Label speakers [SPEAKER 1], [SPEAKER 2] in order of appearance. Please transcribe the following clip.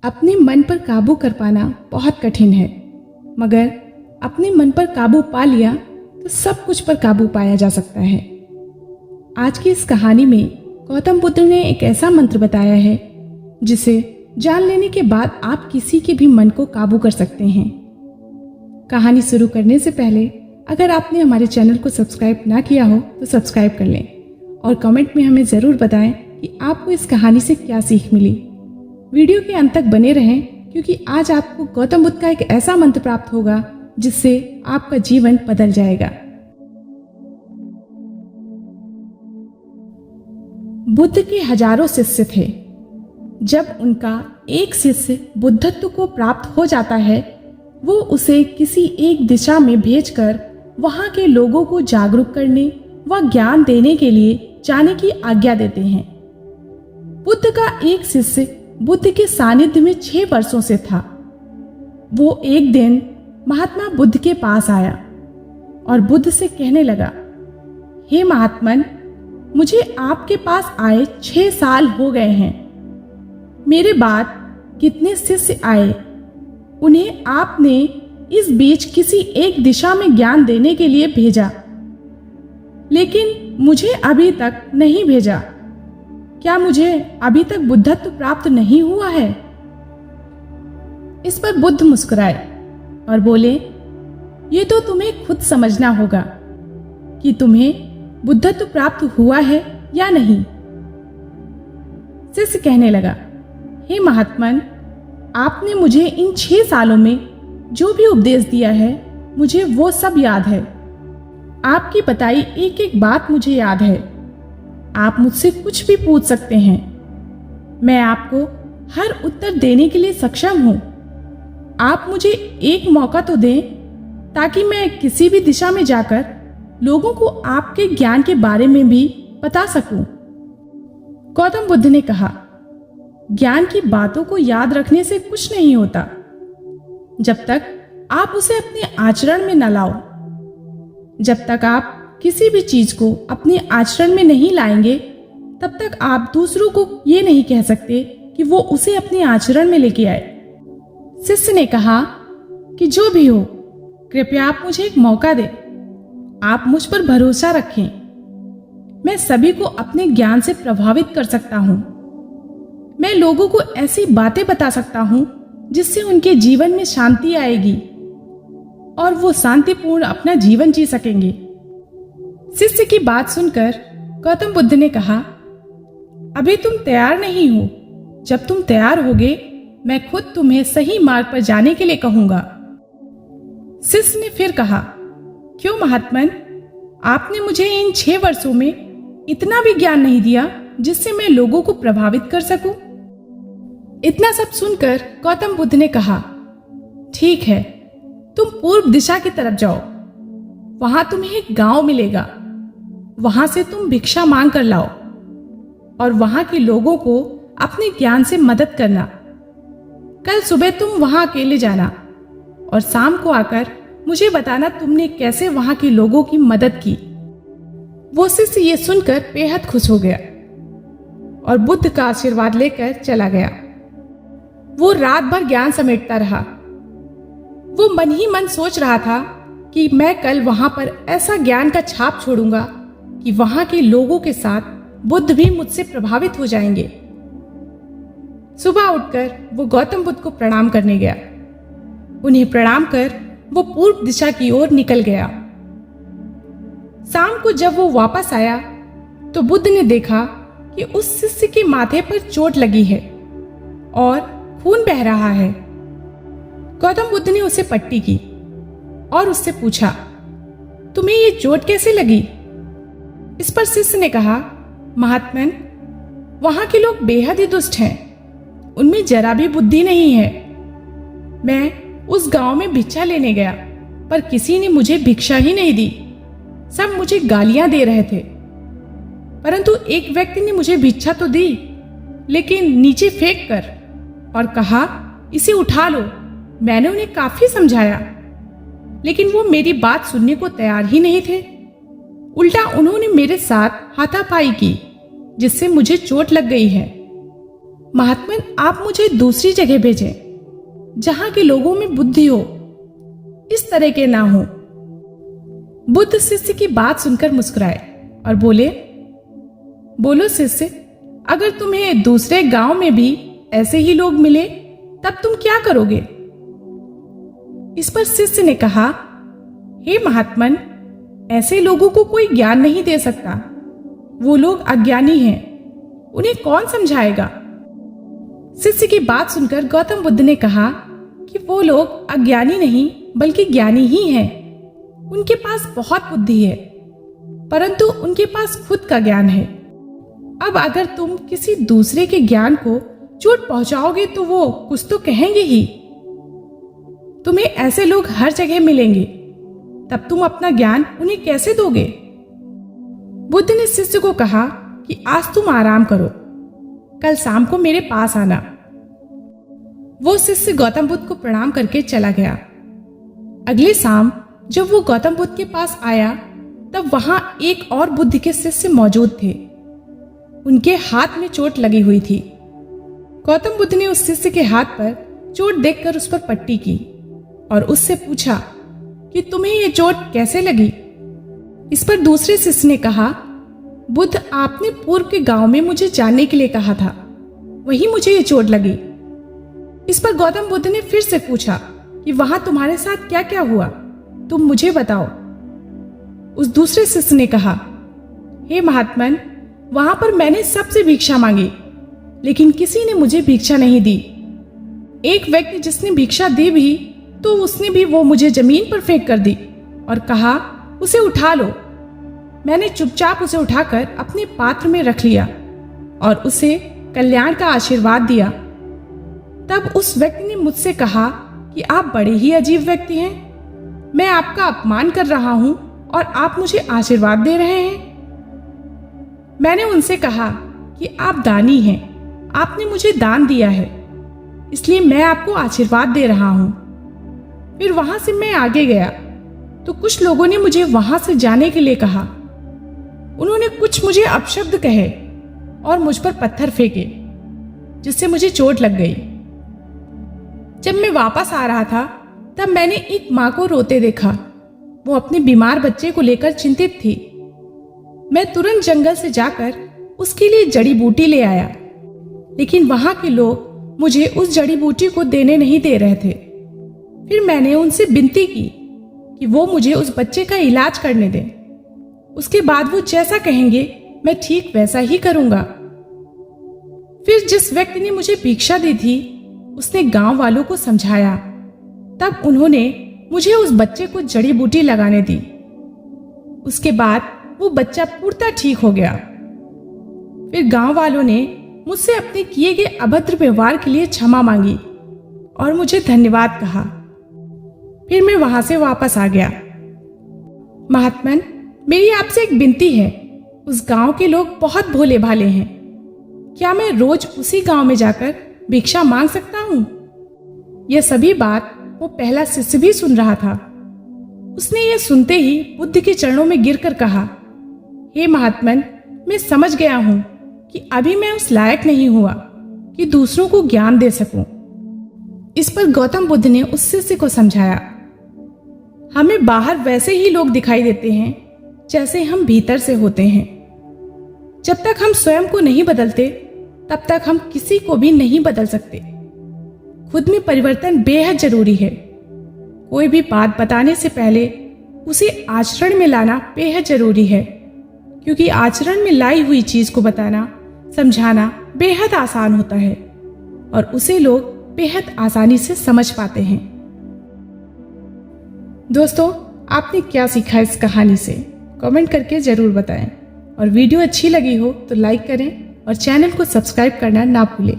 [SPEAKER 1] अपने मन पर काबू कर पाना बहुत कठिन है, मगर अपने मन पर काबू पा लिया तो सब कुछ पर काबू पाया जा सकता है। आज की इस कहानी में गौतम बुद्ध ने एक ऐसा मंत्र बताया है जिसे जान लेने के बाद आप किसी के भी मन को काबू कर सकते हैं। कहानी शुरू करने से पहले अगर आपने हमारे चैनल को सब्सक्राइब ना किया हो तो सब्सक्राइब कर लें और कमेंट में हमें ज़रूर बताएं कि आपको इस कहानी से क्या सीख मिली। वीडियो के अंत तक बने रहें क्योंकि आज आपको गौतम बुद्ध का एक ऐसा मंत्र प्राप्त होगा जिससे आपका जीवन बदल जाएगा। बुद्ध के हजारों शिष्य थे। जब उनका एक शिष्य बुद्धत्व को प्राप्त हो जाता है, वो उसे किसी एक दिशा में भेजकर वहां के लोगों को जागरूक करने व ज्ञान देने के लिए जाने की आज्ञा देते हैं। बुद्ध का एक शिष्य बुद्ध के सानिध्य में 6 वर्षों से था। वो एक दिन महात्मा बुद्ध के पास आया और बुद्ध से कहने लगा, हे महात्मन, मुझे आपके पास आए 6 साल हो गए हैं। मेरे बाद कितने शिष्य आए, उन्हें आपने इस बीच किसी एक दिशा में ज्ञान देने के लिए भेजा, लेकिन मुझे अभी तक नहीं भेजा। क्या मुझे अभी तक बुद्धत्व प्राप्त नहीं हुआ है? इस पर बुद्ध मुस्कुराए और बोले, ये तो तुम्हें खुद समझना होगा कि तुम्हें बुद्धत्व प्राप्त हुआ है या नहीं। शिष्य कहने लगा, हे महात्मन, आपने मुझे इन 6 सालों में जो भी उपदेश दिया है मुझे वो सब याद है। आपकी बताई एक एक बात मुझे याद है। आप मुझसे कुछ भी पूछ सकते हैं, मैं आपको हर उत्तर देने के लिए सक्षम हूं। आप मुझे एक मौका तो दें ताकि मैं किसी भी दिशा में जाकर लोगों को आपके ज्ञान के बारे में भी बता सकूं। गौतम बुद्ध ने कहा, ज्ञान की बातों को याद रखने से कुछ नहीं होता जब तक आप उसे अपने आचरण में न लाओ। जब तक आप किसी भी चीज को अपने आचरण में नहीं लाएंगे, तब तक आप दूसरों को ये नहीं कह सकते कि वो उसे अपने आचरण में लेके आए। शिष्य ने कहा कि जो भी हो, कृपया आप मुझे एक मौका दें। आप मुझ पर भरोसा रखें। मैं सभी को अपने ज्ञान से प्रभावित कर सकता हूं। मैं लोगों को ऐसी बातें बता सकता हूं जिससे उनके जीवन में शांति आएगी और वो शांतिपूर्ण अपना जीवन जी सकेंगे। शिष्य की बात सुनकर गौतम बुद्ध ने कहा, अभी तुम तैयार नहीं हो। जब तुम तैयार होगे, मैं खुद तुम्हें सही मार्ग पर जाने के लिए कहूंगा। शिष्य ने फिर कहा, क्यों महात्मन, आपने मुझे इन 6 वर्षों में इतना भी ज्ञान नहीं दिया जिससे मैं लोगों को प्रभावित कर सकूं। इतना सब सुनकर गौतम बुद्ध ने कहा, ठीक है, तुम पूर्व दिशा की तरफ जाओ। वहां तुम्हें एक गांव मिलेगा। वहां से तुम भिक्षा मांग कर लाओ और वहां के लोगों को अपने ज्ञान से मदद करना। कल सुबह तुम वहां अकेले जाना और शाम को आकर मुझे बताना तुमने कैसे वहां के लोगों की मदद की। वो शिष्य ये सुनकर बेहद खुश हो गया और बुद्ध का आशीर्वाद लेकर चला गया। वो रात भर ज्ञान समेटता रहा। वो मन ही मन सोच रहा था कि मैं कल वहां पर ऐसा ज्ञान का छाप छोड़ूंगा कि वहां के लोगों के साथ बुद्ध भी मुझसे प्रभावित हो जाएंगे। सुबह उठकर वो गौतम बुद्ध को प्रणाम करने गया। उन्हें प्रणाम कर वो पूर्व दिशा की ओर निकल गया। शाम को जब वो वापस आया तो बुद्ध ने देखा कि उस शिष्य के माथे पर चोट लगी है और खून बह रहा है। गौतम बुद्ध ने उसे पट्टी की और उससे पूछा, तुम्हें ये चोट कैसे लगी? इस पर शिष्य ने कहा, महात्मन, वहां के लोग बेहद ही दुष्ट हैं। उनमें जरा भी बुद्धि नहीं है। मैं उस गांव में भिक्षा लेने गया, पर किसी ने मुझे भिक्षा ही नहीं दी। सब मुझे गालियां दे रहे थे, परंतु एक व्यक्ति ने मुझे भिक्षा तो दी, लेकिन नीचे फेंक कर और कहा, इसे उठा लो। मैंने उन्हें काफी समझाया, लेकिन वो मेरी बात सुनने को तैयार ही नहीं थे। उल्टा उन्होंने मेरे साथ हाथापाई की, जिससे मुझे चोट लग गई है। महात्मन, आप मुझे दूसरी जगह भेजें जहां के लोगों में बुद्धि हो, इस तरह के ना हो। बुद्ध शिष्य की बात सुनकर मुस्कुराए और बोले, बोलो शिष्य, अगर तुम्हें दूसरे गांव में भी ऐसे ही लोग मिले तब तुम क्या करोगे? इस पर शिष्य ने कहा, हे महात्मन, ऐसे लोगों को कोई ज्ञान नहीं दे सकता। वो लोग अज्ञानी हैं, उन्हें कौन समझाएगा? शिष्य की बात सुनकर गौतम बुद्ध ने कहा कि वो लोग अज्ञानी नहीं बल्कि ज्ञानी ही हैं। उनके पास बहुत बुद्धि है, परंतु उनके पास खुद का ज्ञान है। अब अगर तुम किसी दूसरे के ज्ञान को चोट पहुंचाओगे तो वो कुछ तो कहेंगे ही। तुम्हें ऐसे लोग हर जगह मिलेंगे, तब तुम अपना ज्ञान उन्हें कैसे दोगे? बुद्ध ने शिष्य को कहा कि आज तुम आराम करो, कल शाम को मेरे पास आना। वो शिष्य गौतम बुद्ध को प्रणाम करके चला गया। अगले शाम जब वो गौतम बुद्ध के पास आया तब वहां एक और बुद्ध के शिष्य मौजूद थे। उनके हाथ में चोट लगी हुई थी। गौतम बुद्ध ने उस शिष्य के हाथ पर चोट देखकर उस पर पट्टी की और उससे पूछा कि तुम्हें ये चोट कैसे लगी? इस पर दूसरे शिष्य ने कहा, बुद्ध, आपने पूर्व के गांव में मुझे जाने के लिए कहा था, वहीं मुझे ये चोट लगी। इस पर गौतम बुद्ध ने फिर से पूछा कि वहां तुम्हारे साथ क्या क्या हुआ, तुम मुझे बताओ। उस दूसरे शिष्य ने कहा, हे महात्मन, वहां पर मैंने सबसे भिक्षा मांगी, लेकिन किसी ने मुझे भिक्षा नहीं दी। एक व्यक्ति जिसने भिक्षा दी भी तो उसने भी वो मुझे जमीन पर फेंक कर दी और कहा, उसे उठा लो। मैंने चुपचाप उसे उठाकर अपने पात्र में रख लिया और उसे कल्याण का आशीर्वाद दिया। तब उस व्यक्ति ने मुझसे कहा कि आप बड़े ही अजीब व्यक्ति हैं। मैं आपका अपमान कर रहा हूं और आप मुझे आशीर्वाद दे रहे हैं। मैंने उनसे कहा कि आप दानी हैं, आपने मुझे दान दिया है, इसलिए मैं आपको आशीर्वाद दे रहा हूं। फिर वहां से मैं आगे गया तो कुछ लोगों ने मुझे वहां से जाने के लिए कहा। उन्होंने कुछ मुझे अपशब्द कहे और मुझ पर पत्थर फेंके, जिससे मुझे चोट लग गई। जब मैं वापस आ रहा था तब मैंने एक माँ को रोते देखा। वो अपने बीमार बच्चे को लेकर चिंतित थी। मैं तुरंत जंगल से जाकर उसके लिए जड़ी बूटी ले आया, लेकिन वहां के लोग मुझे उस जड़ी बूटी को देने नहीं दे रहे थे। फिर मैंने उनसे विनती की कि वो मुझे उस बच्चे का इलाज करने दें। उसके बाद वो जैसा कहेंगे मैं ठीक वैसा ही करूंगा। फिर जिस व्यक्ति ने मुझे भिक्षा दी थी उसने गांव वालों को समझाया। तब उन्होंने मुझे उस बच्चे को जड़ी बूटी लगाने दी। उसके बाद वो बच्चा पूर्णतः ठीक हो गया। फिर गांव वालों ने मुझसे अपने किए गए अभद्र व्यवहार के लिए क्षमा मांगी और मुझे धन्यवाद कहा। फिर मैं वहां से वापस आ गया। महात्मन, मेरी आपसे एक विनती है। उस गांव के लोग बहुत भोले भाले हैं। क्या मैं रोज उसी गांव में जाकर भिक्षा मांग सकता हूँ? यह सभी बात वो पहला शिष्य भी सुन रहा था। उसने ये सुनते ही बुद्ध के चरणों में गिरकर कहा, हे महात्मन, मैं समझ गया हूं कि अभी मैं उस लायक नहीं हुआ कि दूसरों को ज्ञान दे सकूं। इस पर गौतम बुद्ध ने उस शिष्य को समझाया, हमें बाहर वैसे ही लोग दिखाई देते हैं जैसे हम भीतर से होते हैं। जब तक हम स्वयं को नहीं बदलते तब तक हम किसी को भी नहीं बदल सकते। खुद में परिवर्तन बेहद जरूरी है। कोई भी बात बताने से पहले उसे आचरण में लाना बेहद जरूरी है, क्योंकि आचरण में लाई हुई चीज को बताना, समझाना बेहद आसान होता है और उसे लोग बेहद आसानी से समझ पाते हैं। दोस्तों, आपने क्या सीखा इस कहानी से? कमेंट करके जरूर बताएं और वीडियो अच्छी लगी हो तो लाइक करें और चैनल को सब्सक्राइब करना ना भूलें।